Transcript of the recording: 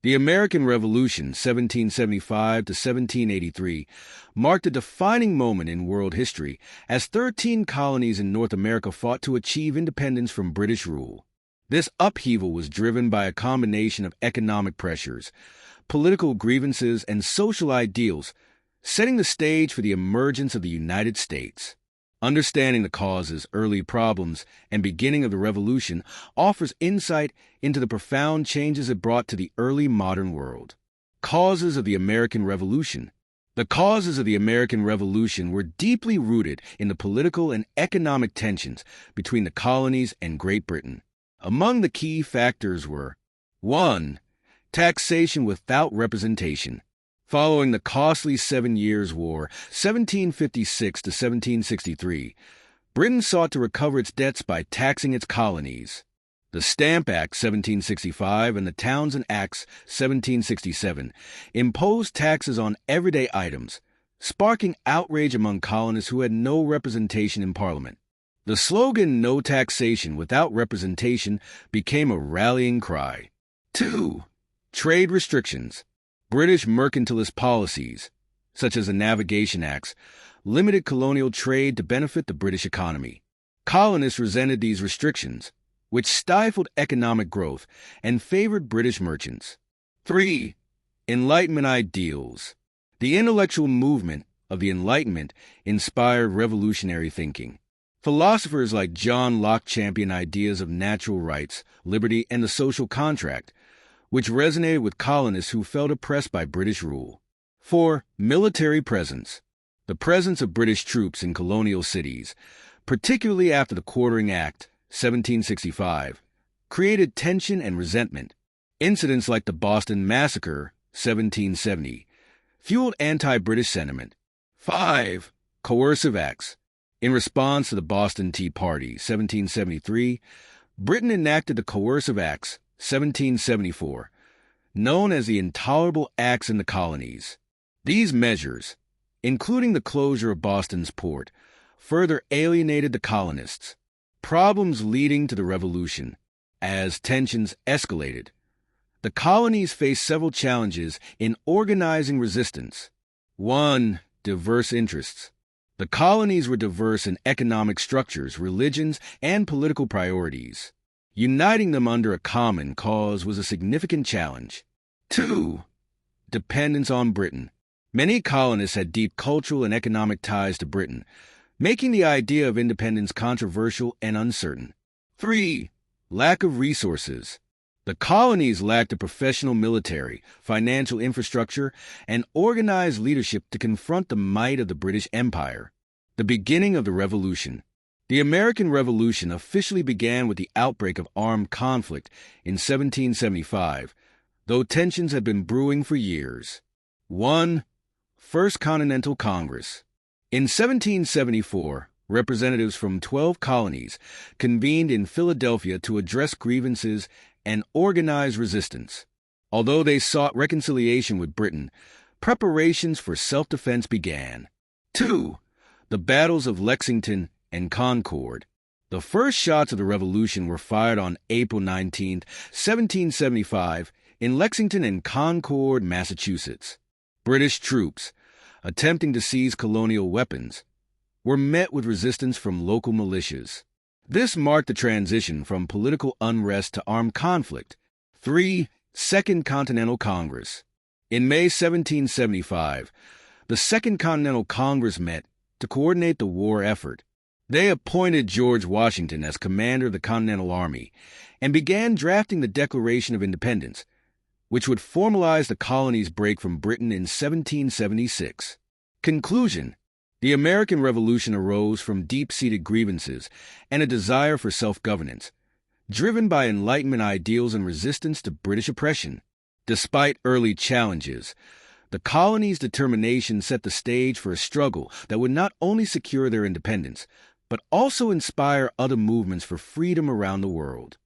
The American Revolution, 1775 to 1783, marked a defining moment in world history as 13 colonies in North America fought to achieve independence from British rule. This upheaval was driven by a combination of economic pressures, political grievances, and social ideals, setting the stage for the emergence of the United States. Understanding the causes, early problems, and beginning of the Revolution offers insight into the profound changes it brought to the early modern world. Causes of the American Revolution. The causes of the American Revolution were deeply rooted in the political and economic tensions between the colonies and Great Britain. Among the key factors were 1. Taxation without representation. Following the costly 7 Years' War, 1756 to 1763, Britain sought to recover its debts by taxing its colonies. The Stamp Act 1765 and the Townshend Acts 1767 imposed taxes on everyday items, sparking outrage among colonists who had no representation in Parliament. The slogan "No taxation without representation" became a rallying cry. 2. Trade restrictions. British mercantilist policies, such as the Navigation Acts, limited colonial trade to benefit the British economy. Colonists resented these restrictions, which stifled economic growth and favored British merchants. 3. Enlightenment ideals. The intellectual movement of the Enlightenment inspired revolutionary thinking. Philosophers like John Locke championed ideas of natural rights, liberty, and the social contract, which resonated with colonists who felt oppressed by British rule. 4. Military presence. The presence of British troops in colonial cities, particularly after the Quartering Act, 1765, created tension and resentment. Incidents like the Boston Massacre, 1770, fueled anti-British sentiment. 5. Coercive acts. In response to the Boston Tea Party, 1773, Britain enacted the Coercive Acts, 1774, known as the Intolerable Acts in the Colonies. These measures, including the closure of Boston's port, further alienated the colonists. Problems leading to the Revolution. As tensions escalated, the colonies faced several challenges in organizing resistance. 1. Diverse interests. The colonies were diverse in economic structures, religions, and political priorities. Uniting them under a common cause was a significant challenge. 2. Dependence on Britain. Many colonists had deep cultural and economic ties to Britain, making the idea of independence controversial and uncertain. 3. Lack of resources. The colonies lacked a professional military, financial infrastructure, and organized leadership to confront the might of the British Empire. The beginning of the Revolution. The American Revolution officially began with the outbreak of armed conflict in 1775, though tensions had been brewing for years. 1. First Continental Congress. In 1774, representatives from 12 colonies convened in Philadelphia to address grievances and organize resistance. Although they sought reconciliation with Britain, preparations for self-defense began. 2. The battles of Lexington and Concord. The first shots of the Revolution were fired on April 19, 1775, in Lexington and Concord, Massachusetts. British troops, attempting to seize colonial weapons, were met with resistance from local militias. This marked the transition from political unrest to armed conflict. 3. Second Continental Congress. In May 1775, the Second Continental Congress met to coordinate the war effort. They appointed George Washington as commander of the Continental Army and began drafting the Declaration of Independence, which would formalize the colony's break from Britain in 1776. Conclusion. The American Revolution arose from deep-seated grievances and a desire for self-governance, driven by Enlightenment ideals and resistance to British oppression. Despite early challenges, the colonies' determination set the stage for a struggle that would not only secure their independence, but also inspire other movements for freedom around the world.